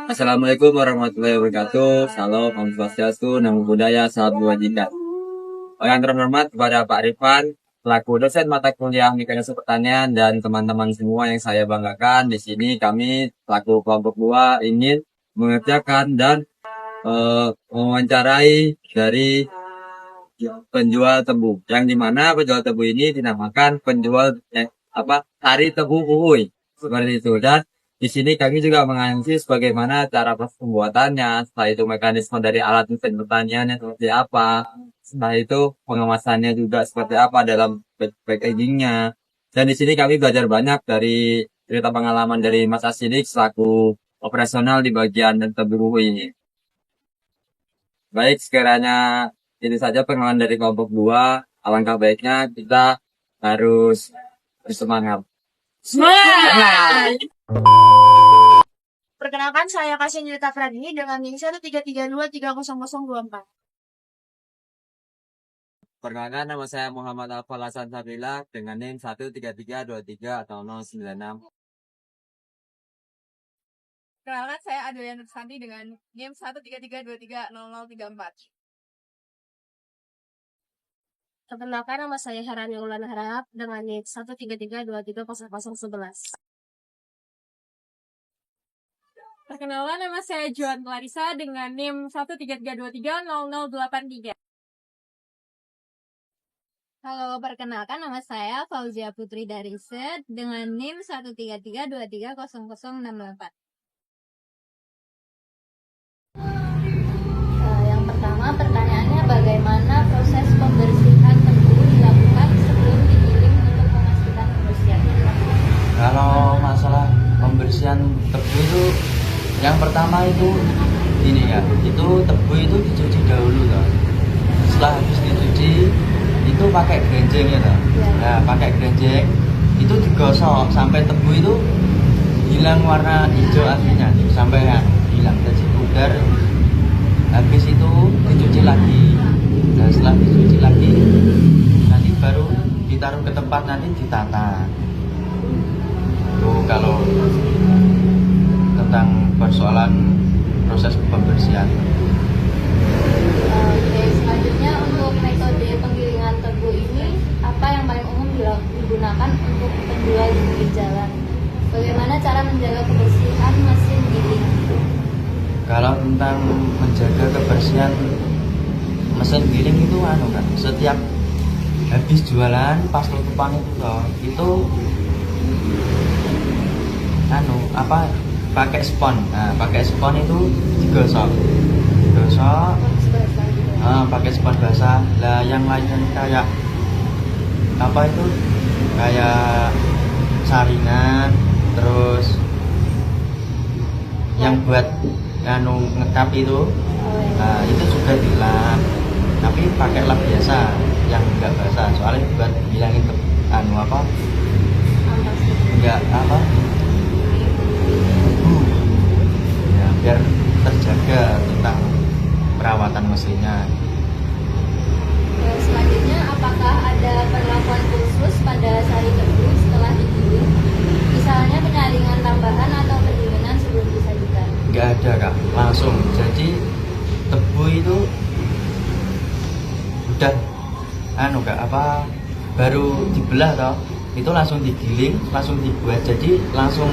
Assalamualaikum warahmatullahi wabarakatuh. Salam, Om Swastiastu, Namo Buddhaya, Salam Kebajikan. Yang terhormat kepada Pak Rifan, selaku dosen mata kuliah Mekanisme Pertanian dan teman-teman semua yang saya banggakan. Di sini kami selaku kelompok 2 ingin mengerjakan dan mewawancarai dari penjual tebu. Yang dimana penjual tebu ini dinamakan penjual tari tebu uhuy. Seperti itu. Dan di sini kami juga menganalisis bagaimana cara proses pembuatannya, setelah itu mekanisme dari alat mesin pertaniannya seperti apa, setelah itu pengemasannya juga seperti apa dalam packagingnya. Dan di sini kami belajar banyak dari cerita pengalaman dari Mas Asidik selaku operasional di bagian tebu ini. Baik, sekiranya itu saja pengalaman dari kelompok 2. Alangkah baiknya kita harus bersemangat. Semangat! Perkenalkan, saya Kasih Nyelita Pradini dengan NIM 133230024. Perkenalkan, nama saya Muhammad Alfal Hasan Sabila dengan NIM 13323 atau 096. Perkenalkan, saya Adelia Nursanti dengan NIM 133230034. Perkenalkan, nama saya Harani Ulan Harap dengan NIM 133230011. Perkenalkan, nama saya Joan Clarissa dengan NIM 133230083. Halo, perkenalkan nama saya Fauzia Putri Darised dengan NIM 13323000068. Yang pertama, pertanyaannya bagaimana proses pembersihan tebu dilakukan sebelum digiling untuk memastikan kebersihan? Kalau masalah pembersihan tebu itu yang pertama itu ini ya, itu tebu itu dicuci dahulu toh. Setelah habis dicuci itu pakai grenjeng ya toh. Nah, pakai grenjeng itu digosok sampai tebu itu hilang warna hijau aslinya, sampai hilang jadi pudar. Habis itu dicuci lagi. Nah, setelah dicuci lagi nanti baru ditaruh ke tempat, nanti ditata. Tuh kalau tentang persoalan proses pembersihan. Oke, selanjutnya untuk metode penggilingan tebu ini apa yang paling umum digunakan untuk penjual di pinggir jalan? Bagaimana cara menjaga kebersihan mesin giling? Kalau tentang menjaga kebersihan mesin giling itu kan, setiap habis jualan pas tutupan itu pakai spon. Nah, pakai spon itu digosok pakai spon basah. Lah yang lainnya kayak kayak saringan, terus yang buat ngekap itu, nah itu juga dilap, tapi pakai lap biasa yang enggak basah, soalnya buat hilangin biar terjaga tentang perawatan mesinnya. Selanjutnya, apakah ada perlakuan khusus pada sari tebu setelah digiling? Misalnya penyaringan tambahan atau pendinginan sebelum disajikan? Nggak ada Kak, langsung. Jadi tebu itu udah baru dibelah toh, itu langsung digiling, langsung dibuat, jadi langsung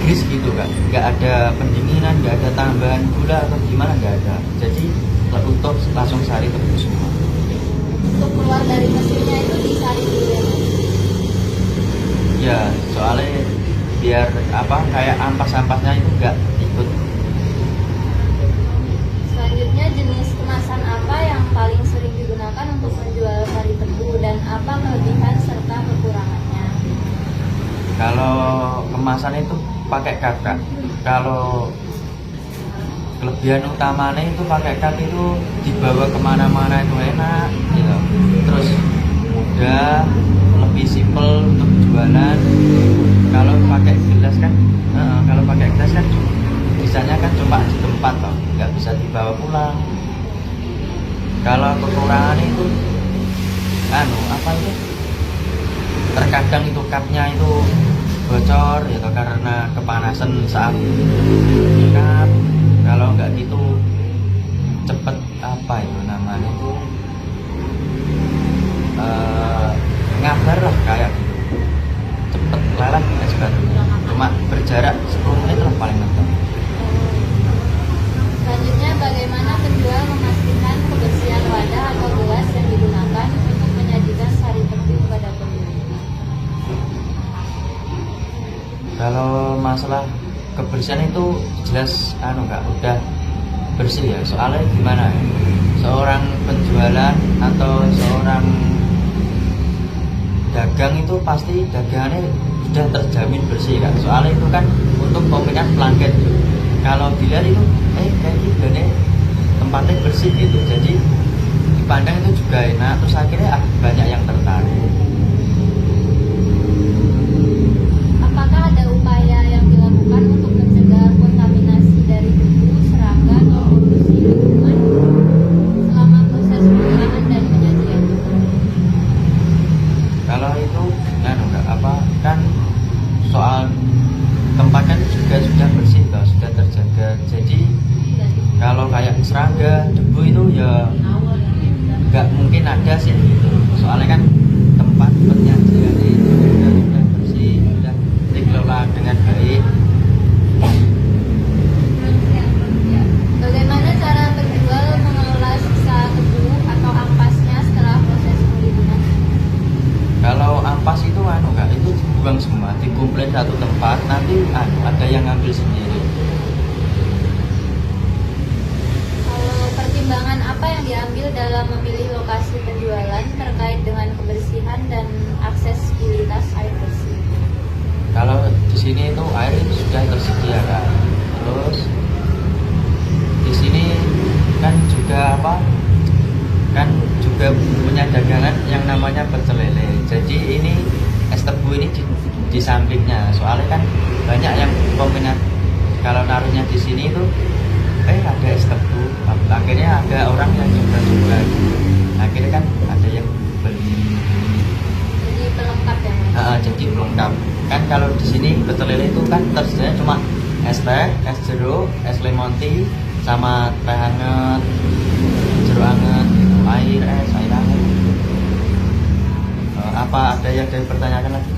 gris gitu Kak. Nggak ada pendinginan, nggak ada tambahan gula atau gimana, nggak ada. Jadi utuh langsung sari tebu semua. Untuk keluar dari mesinnya itu disaring dulu ya Mas? Ya, soalnya biar kayak ampas-ampasnya itu nggak ikut. Selanjutnya, jenis kemasan apa yang paling sering digunakan untuk menjual sari tebu dan apa kelebihan serta kekurangannya? Kalau kemasan itu pakai kap. Kalau kelebihan utamanya itu pakai kap itu dibawa kemana-mana itu enak gitu. Terus mudah, lebih simpel untuk jualan. Kalau pakai gelas kan bisanya kan cuma di tempat toh, nggak bisa dibawa pulang. Kalau kekurangan itu terkadang itu kapnya itu bocor ya toh, karena kepanasan saat nyikat. Kalau nggak gitu cepet apa itu namanya itu ngabar lah kayak gitu, cepet lelet es batunya, cuma berjarak 10 menit lah paling mentok. Selanjutnya, bagaimana penjual memastikan kebersihan wadah atau gelas yang digunakan untuk menyajikan sari tebu kepada pembeli? Kalau masalah kebersihan itu jelas nggak udah bersih ya, soalnya gimana ya, seorang penjualan atau seorang dagang itu pasti dagangannya sudah terjamin bersih kan, soalnya itu kan untuk peminat pelanggan gitu. Kalau dilihat itu kayak gitu nih tempatnya bersih gitu, jadi dipandang itu juga enak, terus akhirnya banyak yang tertarik. Apakah ada upaya yang dilakukan untuk mencegah kontaminasi dari debu, serangga, atau polusi lingkungan selama proses penjualan dan penyajian? Kalau itu enggak apa kan soal tempatnya juga sudah bersih toh, sudah terjaga. Jadi kalau kayak serangga, debu itu ya nggak mungkin ada sih gitu. Soalnya kan tempat penyajian itu sudah bersih, sudah dikelola dengan baik. Bagaimana cara penjual mengelola sisa tebu atau ampasnya setelah proses pengiriman? Kalau ampas itu enggak, itu dibuang semua, dikumpulin satu tempat, nanti ada yang ngambil sendiri. Kalau pertimbangan apa yang diambil dalam memilih lokasi penjualan terkait dengan kebersihan dan aksesibilitas air bersih? Kalau di sini itu air sudah tersedia kan, terus di sini kan juga kan juga punya dagangan yang namanya pecel lele. Jadi ini es tebu ini di sampingnya, soalnya kan banyak yang peminat kalau naruhnya di sini itu ada es tebu, akhirnya ada orang yang coba-coba, akhirnya kan ada yang beli. Jadi pelengkap ya Mas? Jadi pelengkap kan. Kalau di sini pecel lele itu kan tersedia cuma es teh, es jeruk, es lemon tea, sama teh hangat, jeruk hangat, air hangat. Apa ada yang dipertanyakan lagi?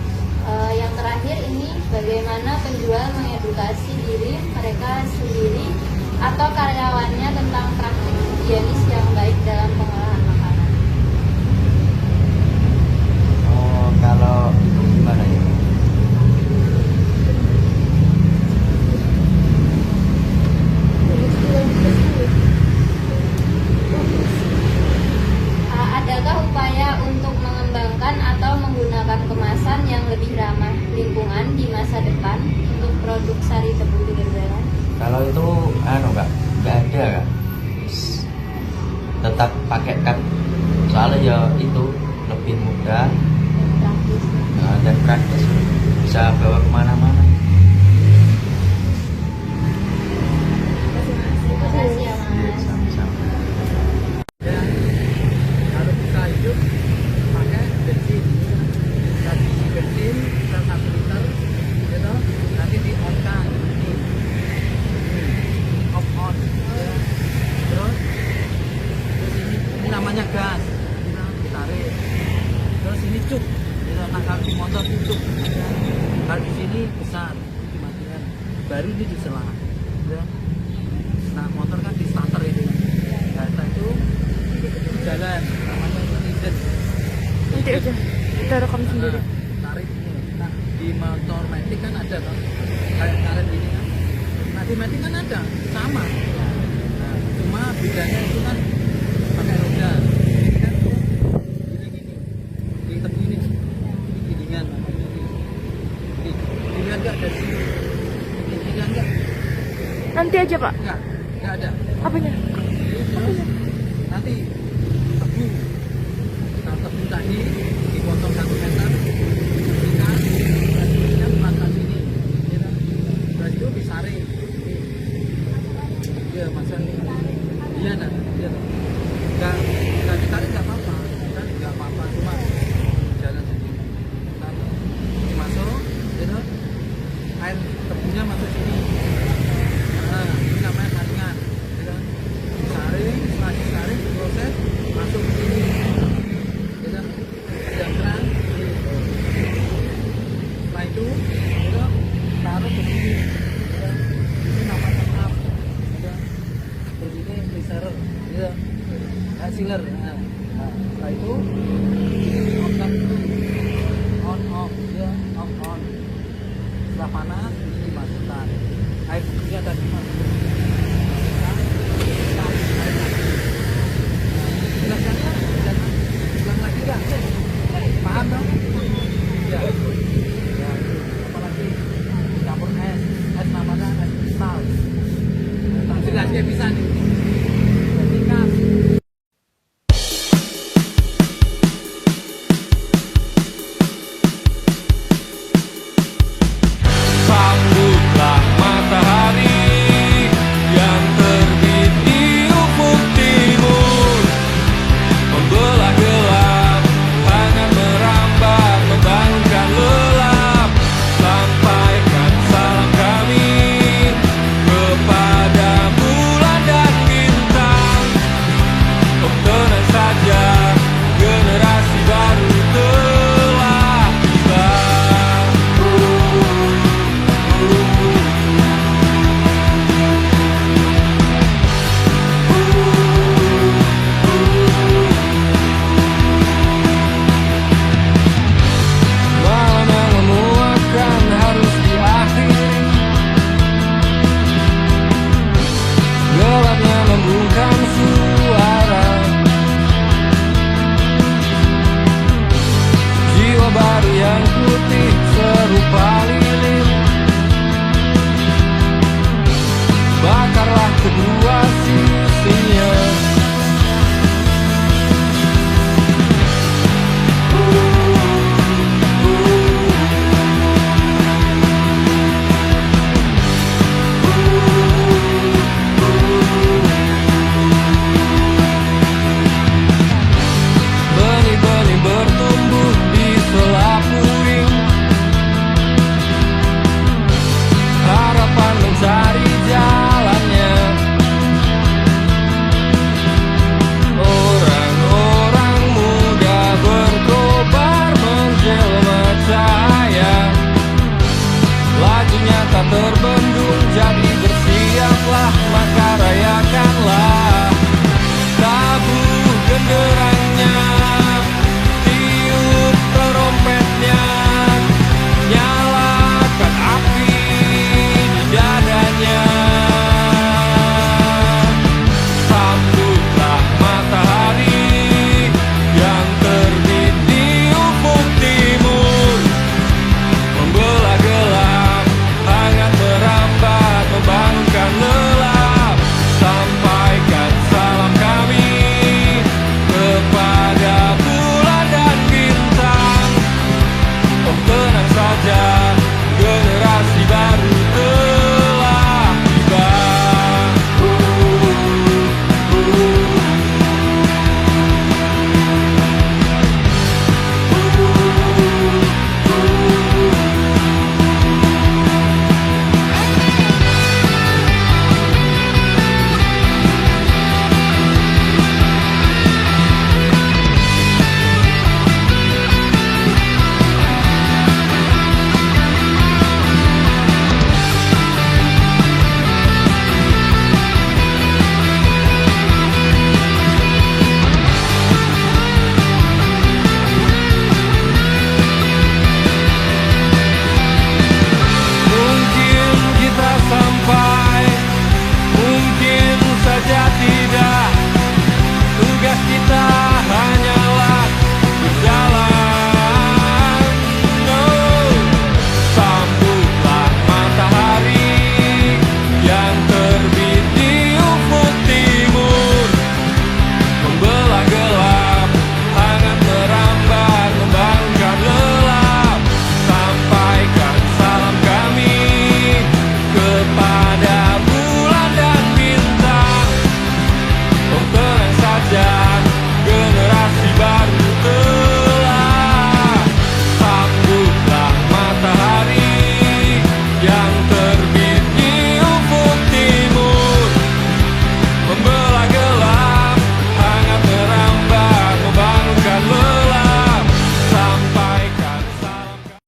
Yang terakhir ini, bagaimana penjual mengedukasi diri mereka sendiri atau karyawannya tentang praktik higienis yang baik dalam pengolahan makanan? Kalau itu gimana ya? Adakah upaya untuk mengembangkan atau menggunakan kemasan yang lebih ramah lingkungan di masa depan untuk produk sari tebu pinggir jalan? Kalau itu nggak ada kan, tetap pakai kan, soalnya ya itu lebih mudah Praktis. dan praktis, bisa bawa kemana-mana. Terima kasih ya Mas. Sama-sama. Kalau kita hidup pakai bensin, tadi bensin kita 1 liter, gitu, nanti di on kan, off on, ya. Terus ini namanya gas, kita ditarik, terus ini cuk, gitu. Nah kalau di motor itu cuk, ya. Kalau di sini besar, ini dimatikan, baru ini disela, ya. Nah motor kan di starter ini, nah setelah itu jalan, namanya engine. Nanti aja kita rekam sendiri. Tarik ini. Nah di motor matic kan ada kan, kayak karet ini kan. Nah di matic kan ada, sama. Nah cuma bedanya itu kan pakai roda. Ini kan gini, di tebu ini gilingan. Dilihat nggak dari sini? Dilihat nggak? Nanti aja Pak. Nggak ada. Apanya? Terus nanti tebu, nah tebu tadi dipotong 1 meter, diberikan, dan batas ini, ya. Terus itu disaring, ya masa ini, iya nah, iya. Nggak ditarik nggak apa-apa, kan nggak apa-apa, cuma jalan sendiri. Nah, dimasuk, ya. itu